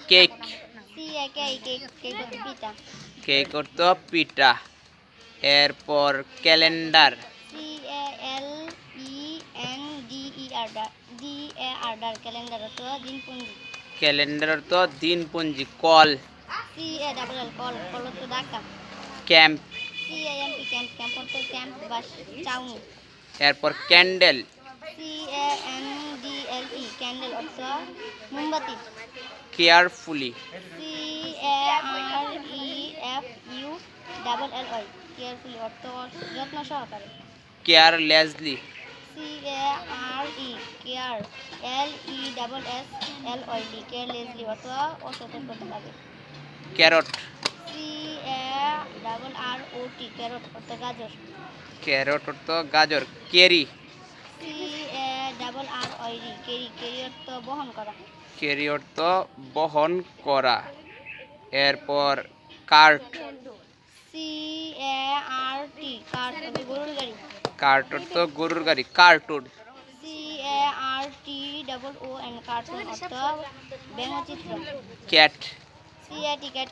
Cake. পিঠা। Cake অর্থ পিঠা। এরপর calendar. CALENDER calendar অর্থ দিনপঞ্জি। ক্যালেন্ডার অর্থ দিনপঞ্জি। কল। কল কল অর্থ ঢাকা। ক্যাম্প। ক্যাম্প ক্যাম্প অর্থ ক্যাম্প বা চাউনি। এরপর ক্যান্ডেল। ক্যান্ডেল অর্থ মোমবাতি। কেয়ারফুলি। কেয়ারফুলি অর্থ যত্ন সহকারে। কেয়ারলেসলি। কেয়ারলেসলি অর্থ অসতর্কতা লাগে। ক্যারট। ক্যারট অর্থ গাজর। ক্যারট অর্থ গাজর। কেরি। কেরি অর্থ বহন করা। কেরি অর্থ বহন করা। এরপর কার্ট। কার্ট অর্থ গরুর গাড়ি। কার্ট অর্থ গরুর গাড়ি। কার্টুন। কার্টুন অর্থ ব্যঙ্গচিত্র। ক্যাট। ক্যাট